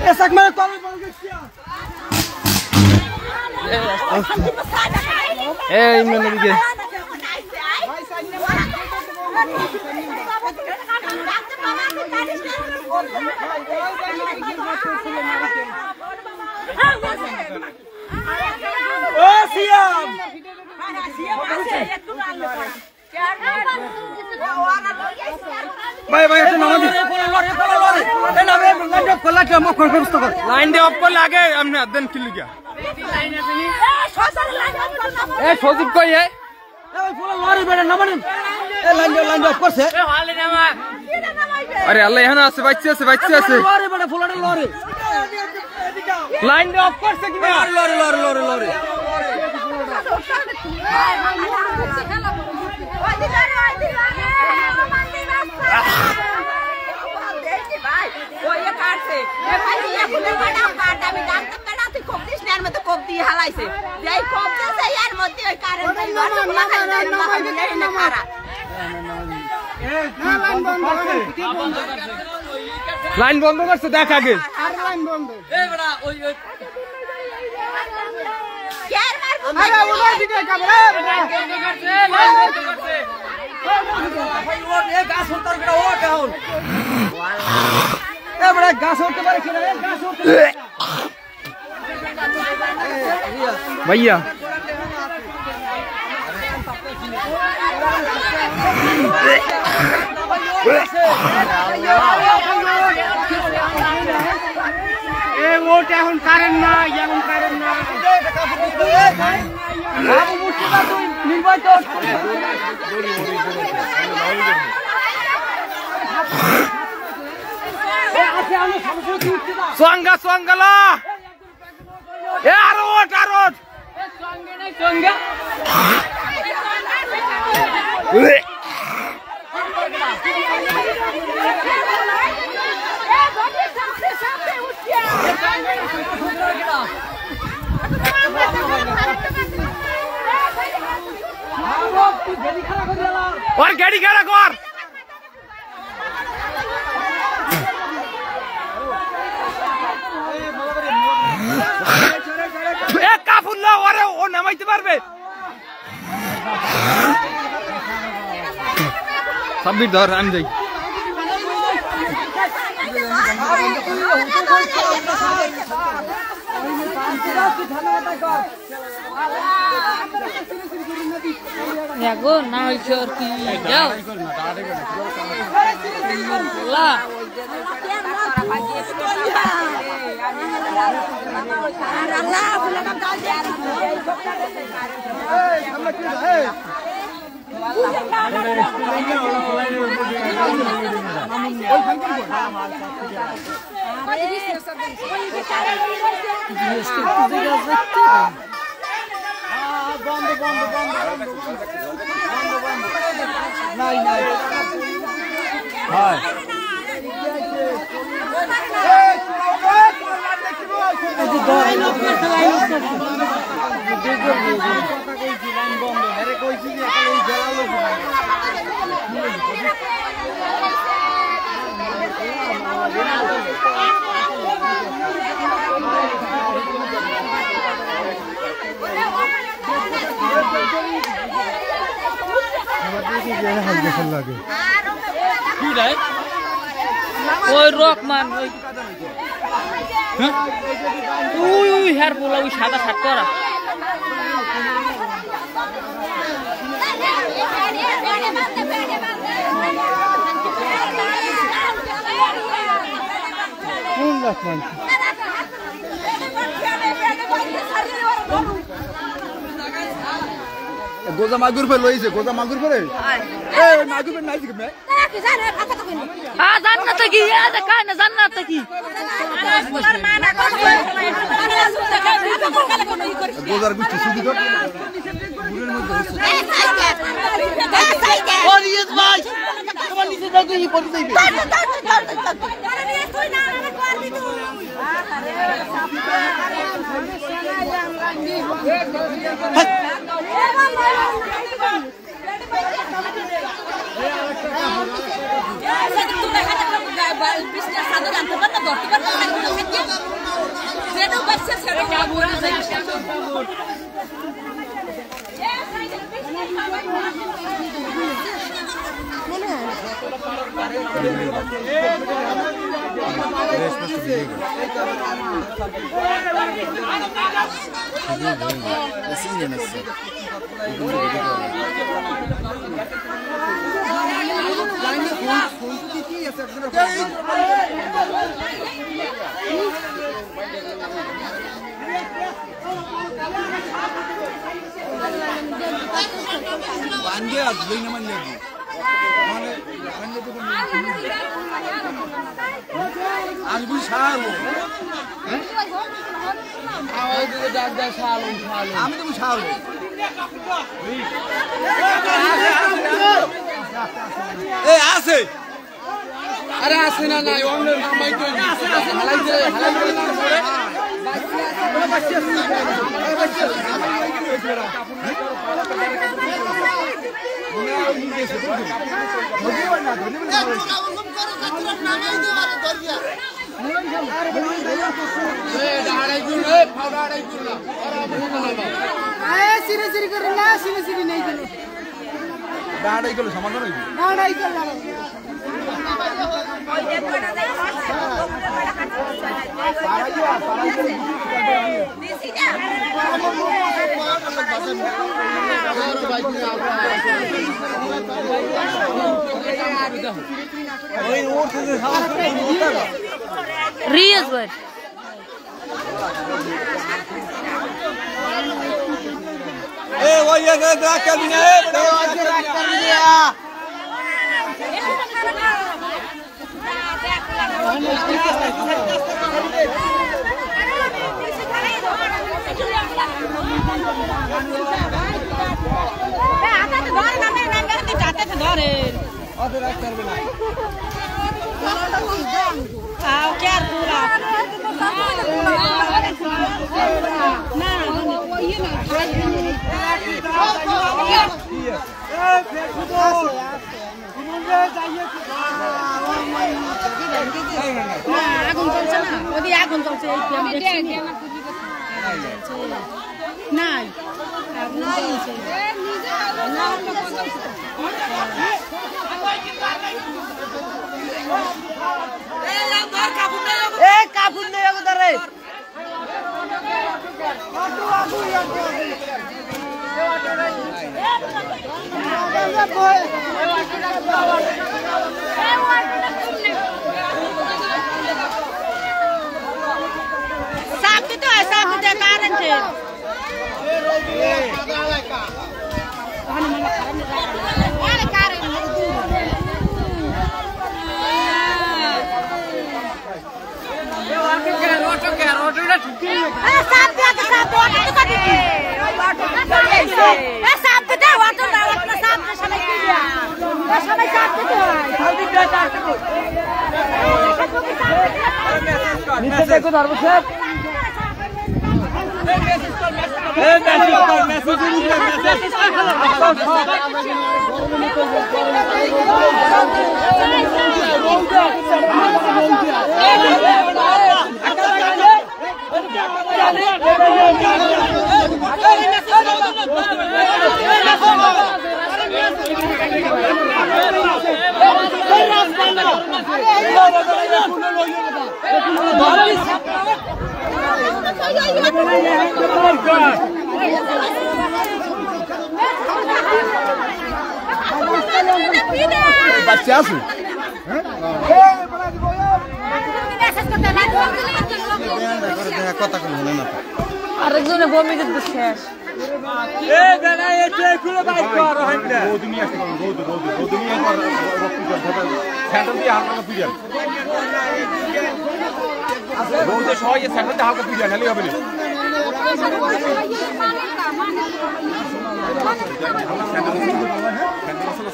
এসাক মানে তবে বল গেছিয়া এই ইমরান নবীকে ও সিয়াম ভাই ভাই এটা নামাজ এ নামে লাইন অফ করলা কে মক করতে কর লাইন দে অফ করলে আগে আমনে দেন কিল গিয়া এ সজিব কই এ ভাই ফুল লরি বেড়ে নামানেন এ লাইন অফ করছে এ হালে নামা আরে আল্লাহ এখানে আছে বাচ্চা আছে লরি বেড়ে ফুলটা লরি লাইন দে অফ করছে কি না লরি লাইন বন্ধ করছে দেখ আগে भैया स्वांगा स्वांगाला ए आरोट आरोट ए स्वांगे नहीं स्वांगा और गाड़ी खड़ा कर एक काफुल्ला अरे ओ नामाইতে পারবে সাব্বির ধর আমি যাই यागो ना होइछोरती जाओ ला अल्लाह बोले ना डाल दे ওই রকমান ওই ওই হেয়ার পোলা ওই সাদা শার্ট পরা কোন রকমান গোজা মাগুর पे লইছে গোজা মাগুর पे ए मागुर पे नाइस के हां জান্নাত কি এ দেখা না জান্নাত কি গোজার গুষ্টি সুদি কর বুড়ের মধ্যে ওরিয়েস ভাই তোমার নিচে যাও তুই পড়ে যাইবে তুই না না করবি তুই আরে আসে না নাই অন্যের মাইক কই হালাই দে সিরে সিরে করে না সিরে সিরে নেই গেল দাঁড়াই গেল সমাধান হইবে দাঁড়াই গেল রিয়াজ ভাই ए वो ये ड्रैग कर दिया है ड्रैग कर दिया আগুন চলছে না ওদি আগুন চলছে নাই কাপুর নেই রে साफ तो है साफ तो कारण थे नीचे देखो धर्म साहब बच्चे आसू কথা কোন হলো না আরেকজনে বমি করতে শেষ এ বেনা এতে খুলে বাইক কর হইনা গৌতমি আছে গৌতমি একবার রক্ত জল সেন্টার দিয়ে হালকা পিরিয়ড গৌতে সবাই এই সেন্টার দিয়ে হালকা পিরিয়ড হলে হবে না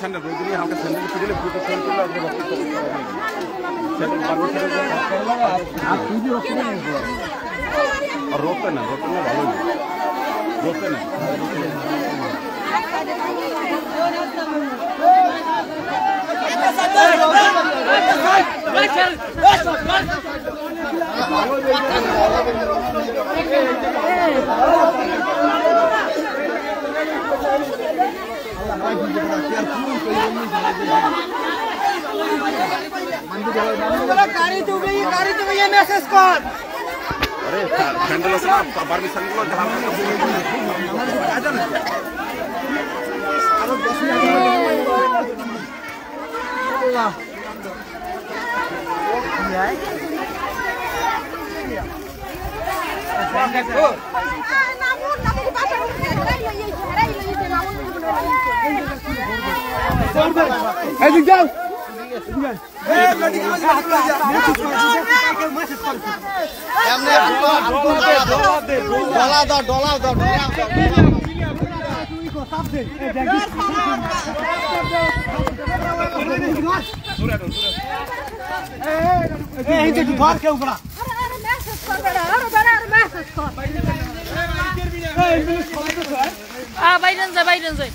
সেন্টার গৌতমি হালকা সেন্টার পিরিয়ড পুরো ফোন করলে রক্ত সেন্টার বারবার আর তুই রক্ত না আর রক্ত না ভালো রক্ত না গাড়িতে মেসেজ কর আরে স্যান্ডেল আছে না বারবি স্যান্ডেল আরো 10 মিনিট আল্লাহ এদিক যাও বাইরেন যায়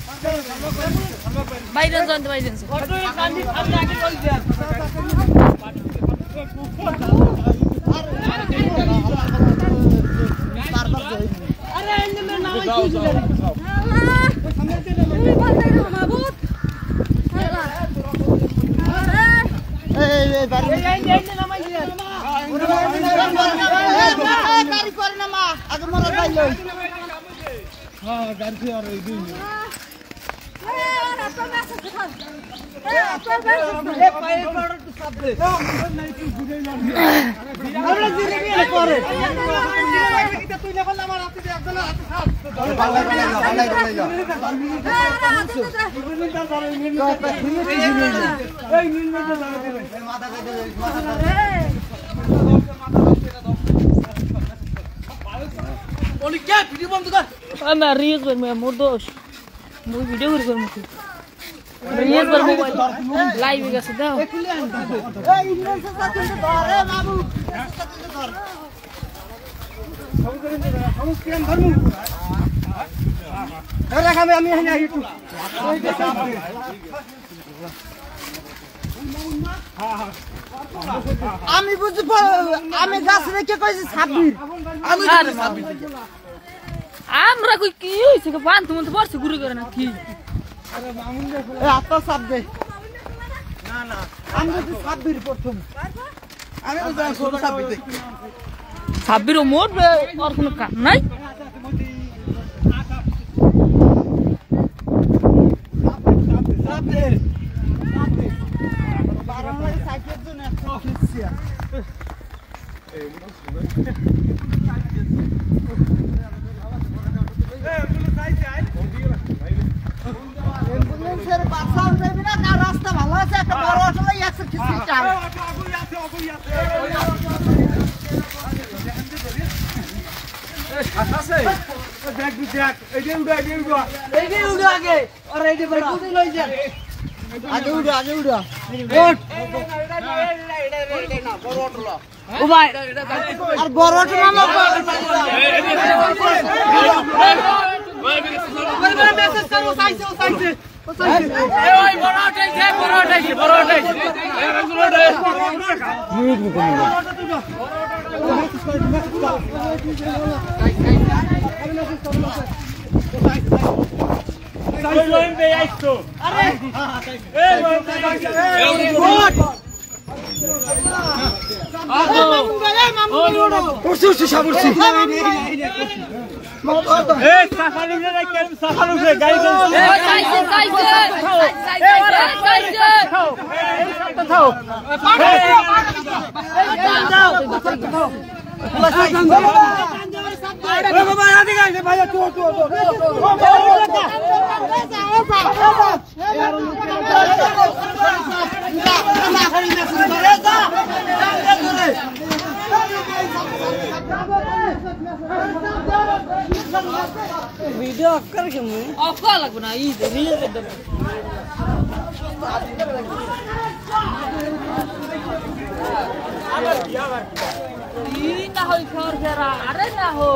मैं रील्स पर मैं मोर दोस्त वो वीडियो कर मुझे रील्स पर मोबाइल लाइव का सीधा ए इंग्लिश से साथ में धरे बाबू धर हम स्क्रीन धरमु अरे हम আমি এখানে আইটু আমি বুঝব আমি গাছ রেখে কইছি 26 আমি 26 আমরা কই কি হইছে কে পান তুমি তো বর্ষ গুরু করে না কি আরে মামুন দে এ আত্মা সাপ দে না না আমি তো 26 প্রথম আমি তো জানি 26 দে 26 মোর আর কোনো কাম নাই সাপ দে বারবার সাইকেল তো না অফিসিয়া এম্বুলেন্সের বাসা যাবে না কার রাস্তা ভালো আছে একটা বড় অটো লই আছে কিছু চাই আছে দেখ এই যে উড়া আগে আর এই যে কুদি লই যা আগে উড়া ওঠ বড় অটো ল ও ভাই আর বড় অটো না মেসেজ করো সাইছে এ ওই বড় অটো वीडियो ऑफ कर के मैं ऑफ कर लग बना ई रील एकदम ई ना होई खर जरा अरे ना हो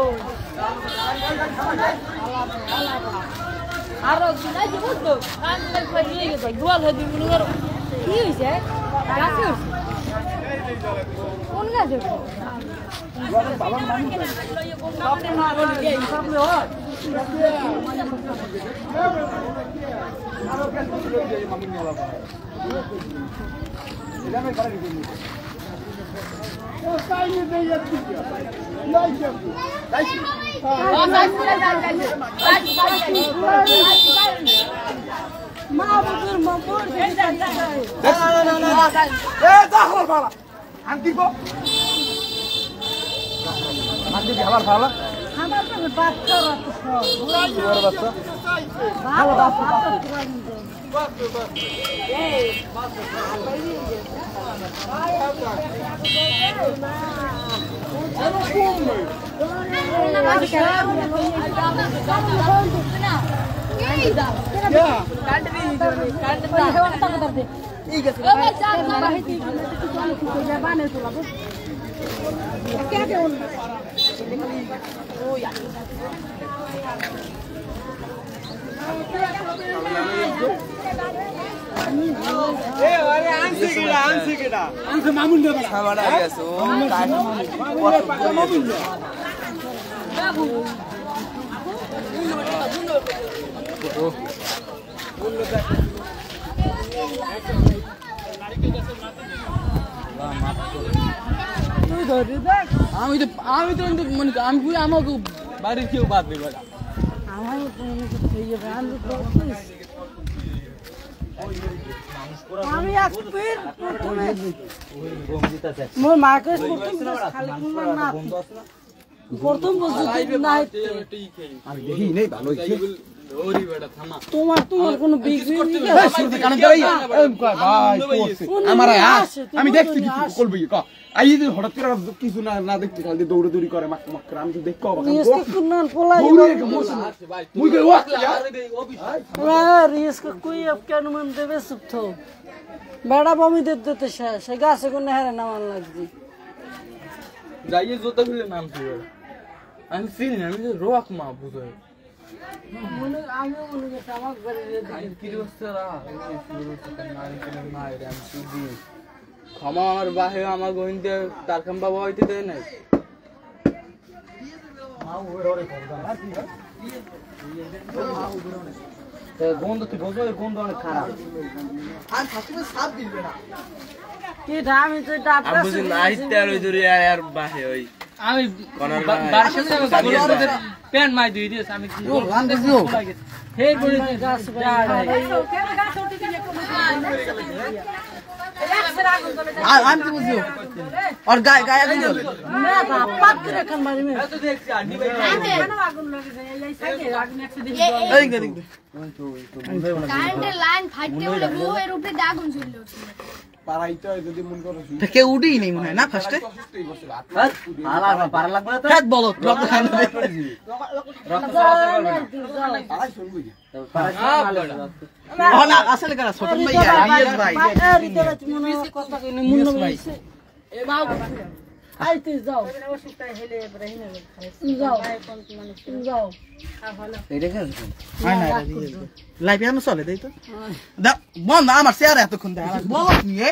আরো কিনা যে বুঝতো আমি খাইয়ে গেছে গোল হয়ে দিন করে কি হইছে গাছে হইছে কোন গাছে গোল বাবা মানি সামনে না বলি এই সামনে হয় আরো কে সুন্দর যে মামি নিলা আমি তো মনে আমি আমাকে বাড়ির কেউ বাদ দেবো আমি মোর মাকে প্রথম তোমার কোনো আমি দেখছি কিছু করবি হঠাৎ করে কিছু না দেখছি খালি দৌড়ি করে আমি তো দেখতে বেড়া বমি দিতে সে গাছে কোনো হেরে নামান লাগছি যাইয়ে জোতা খুলে নাম ছিল আমি চিনি আমি রোয়াক মা বুঝো আমার বাহে আমার গোহিন্দে তার খাম বাবা হইতে দেয় নাই গন্ধ তুই বোঝো গন্ধ অনেক খারাপ আর থাকিবে সাপ দিবে না কি ধামি তুই ডাব আমি বুঝি নাই তেল ওই দূরে আর বাহে ওই আমি বাড়ির সাথে প্যান্ট মাই দুই দিয়েছ আমি ও লান্দে দিও হে বলে গাছ গাছ উঠে দিয়ে আমি তো বুঝিও আর গায় গায় আগুন জ্বলে না পাক করে খান মারি মে তো দেখছি আড্ডি ভাই আগুন লাগে যায় এই সাইডে আগুন একসাথে এই দেখ কারেন্টের লাইন ফাটতে বলে বউয়ের উপরে আগুন জ্বলল পারাইতে হয় যদি মন করো কেউ উঠেই নেই মনে হয় না ফার্স্টে পারা লাগবে না তো বলো রক্ত খাই না না আসলে কারা ছোট ভাই রিয়াজ ভাই কথা কইনি মুন্না বলছে এ মাও আইতে যাও যাও যাও এটা কেন হয় না লাইভে আমি চলে দেই তো বন্ধ আমার শেয়ার এতক্ষণ দেখ বলো নিয়ে